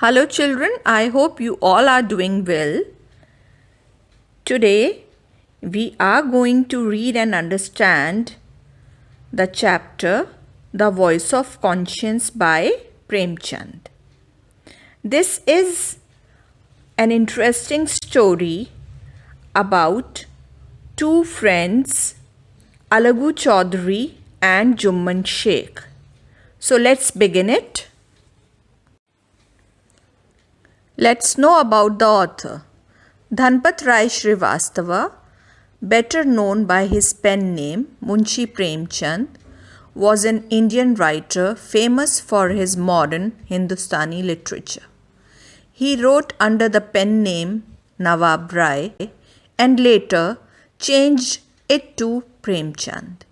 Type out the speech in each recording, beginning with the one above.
Hello, children. I hope you all are doing well. Today, we are going to read and understand the chapter The Voice of Conscience by Premchand. This is an interesting story about two friends, Alagu Chaudhary and Jumman Sheikh. So, let's begin it. Let's know about the author. Dhanpat Rai Srivastava, better known by his pen name Munshi Premchand, was an Indian writer famous for his modern Hindustani literature. He wrote under the pen name Nawab Rai and later changed it to Premchand.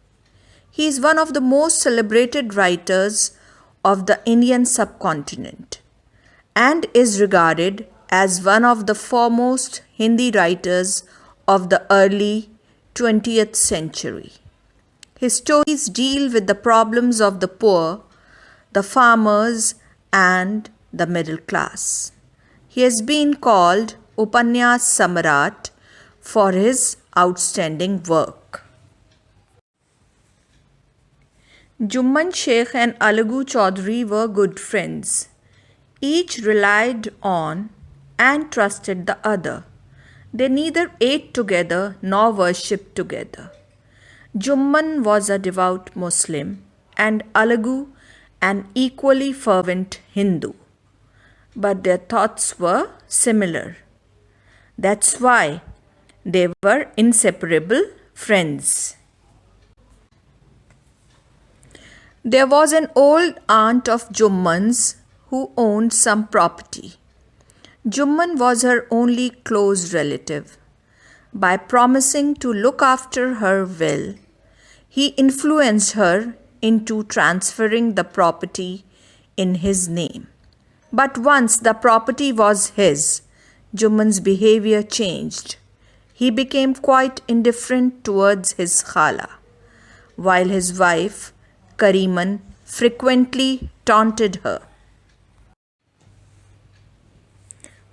He is one of the most celebrated writers of the Indian subcontinent and is regarded as one of the foremost Hindi writers of the early 20th century. His stories deal with the problems of the poor, the farmers, and the middle class. He has been called Upanyas Samrat for his outstanding work. Jumman Sheikh and Alagu Chaudhary were good friends. Each relied on and trusted the other. They neither ate together nor worshipped together. Jumman was a devout Muslim and Alagu an equally fervent Hindu. But their thoughts were similar. That's why they were inseparable friends. There was an old aunt of Jumman's who owned some property. Jumman was her only close relative. By promising to look after her well, he influenced her into transferring the property in his name. But once the property was his, Jumman's behavior changed. He became quite indifferent towards his khala, while his wife, Kariman, frequently taunted her.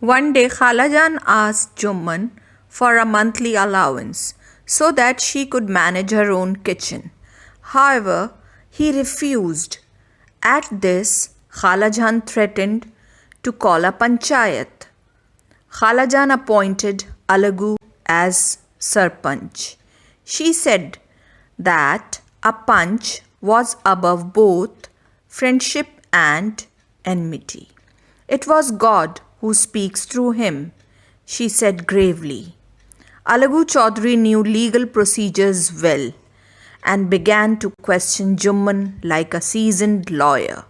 One day, Khalajan asked Jumman for a monthly allowance so that she could manage her own kitchen. However, he refused. At this, Khalajan threatened to call a panchayat. Khalajan appointed Alagu as Sarpanch. She said that a panch was above both friendship and enmity. It was God who speaks through him, she said gravely. Alagu Chaudhary knew legal procedures well and began to question Jumman like a seasoned lawyer.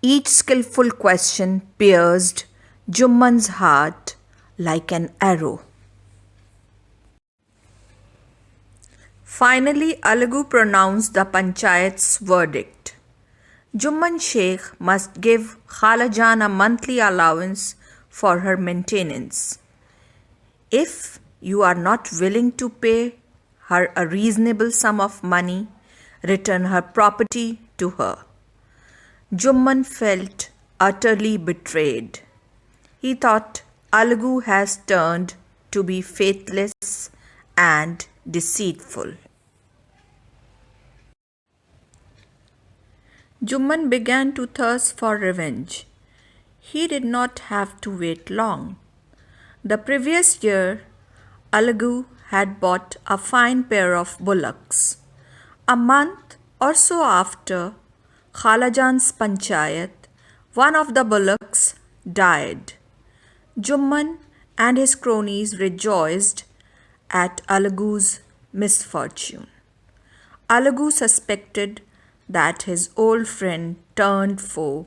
Each skillful question pierced Jumman's heart like an arrow. Finally, Alagu pronounced the panchayat's verdict. Jumman Sheikh must give Khalajan a monthly allowance for her maintenance. If you are not willing to pay her a reasonable sum of money, return her property to her. Jumman felt utterly betrayed. He thought Alagu has turned to be faithless and deceitful. Jumman began to thirst for revenge. He did not have to wait long. The previous year, Alagu had bought a fine pair of bullocks. A month or so after Khalajan's panchayat, one of the bullocks died. Jumman and his cronies rejoiced at Alagu's misfortune. Alagu suspected that his old friend turned foe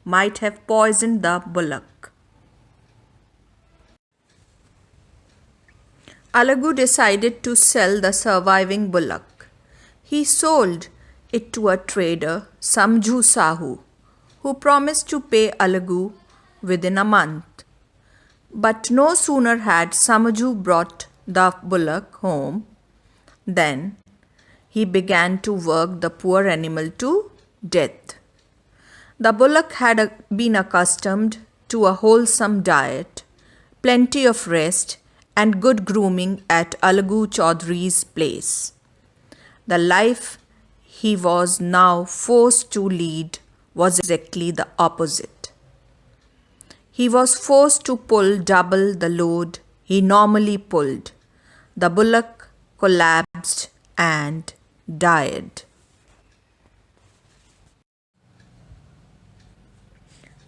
might have poisoned the bullock. Alagu decided to sell the surviving bullock. He sold it to a trader, Samju Sahu, who promised to pay Alagu within a month. But no sooner had Samju brought the bullock home than he began to work the poor animal to death. The bullock had been accustomed to a wholesome diet, plenty of rest, and good grooming at Alagu Chaudhry's place. The life he was now forced to lead was exactly the opposite. He was forced to pull double the load he normally pulled. The bullock collapsed and died.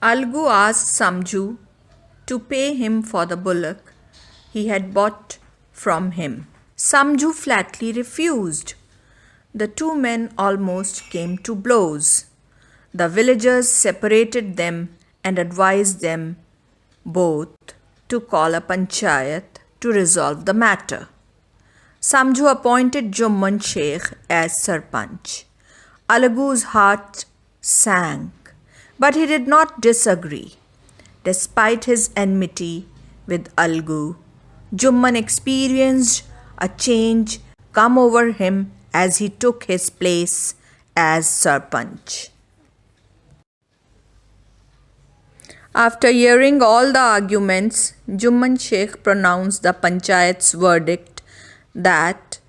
Alagu asked Samju to pay him for the bullock he had bought from him. Samju flatly refused. The two men almost came to blows. The villagers separated them and advised them both to call a panchayat to resolve the matter. Samju appointed Jumman Sheikh as Sarpanch. Alagu's heart sank, but he did not disagree. Despite his enmity with Alagu, Jumman experienced a change come over him as he took his place as Sarpanch. After hearing all the arguments, Jumman Sheikh pronounced the panchayat's verdict that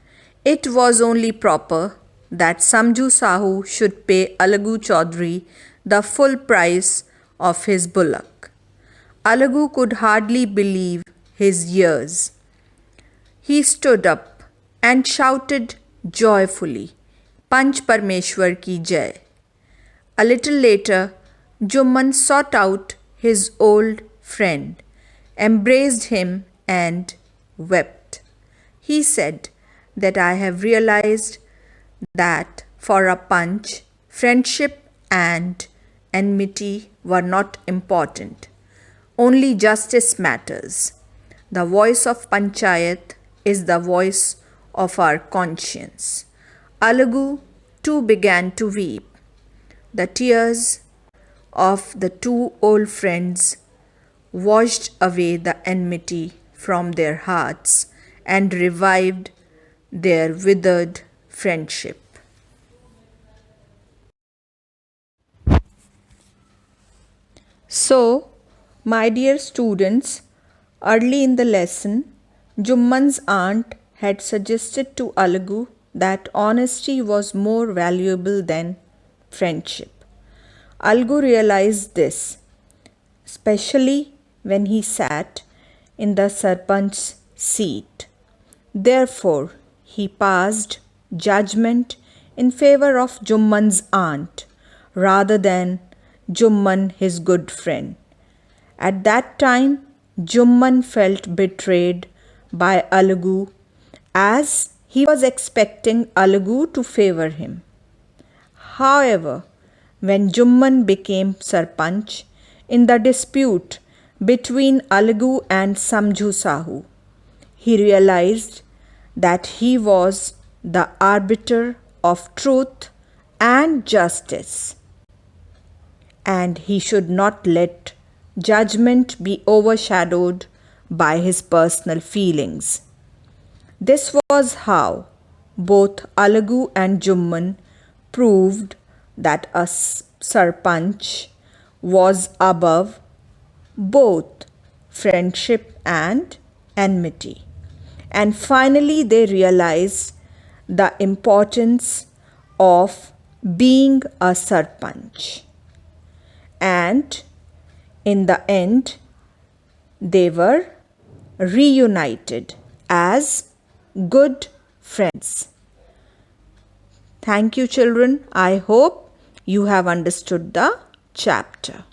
it was only proper that Samju Sahu should pay Alagu Chaudhry the full price of his bullock. Alagu could hardly believe his ears. He stood up and shouted joyfully, Panch Parmeshwar ki Jai. A little later, Jumman sought out his old friend, embraced him and wept. He said that I have realized that for a Panch, friendship and enmity were not important. Only justice matters. The voice of Panchayat is the voice of our conscience. Alagu too began to weep. The tears of the two old friends washed away the enmity from their hearts and revived their withered friendship. So, my dear students, early in the lesson, Jumman's aunt had suggested to Alagu that honesty was more valuable than friendship. Alagu realized this, especially when he sat in the Sarpanch's seat. Therefore, he passed judgment in favor of Jumman's aunt rather than Jumman, his good friend. At that time, Jumman felt betrayed by Alagu as he was expecting Alagu to favor him. However, when Jumman became Sarpanch in the dispute between Alagu and Samju Sahu, he realized that he was the arbiter of truth and justice, and he should not let judgment be overshadowed by his personal feelings. This was how both Alagu and Jumman proved that a Sarpanch was above both friendship and enmity. And finally, they realized the importance of being a Sarpanch. And in the end, they were reunited as good friends. Thank you, children. I hope you have understood the chapter.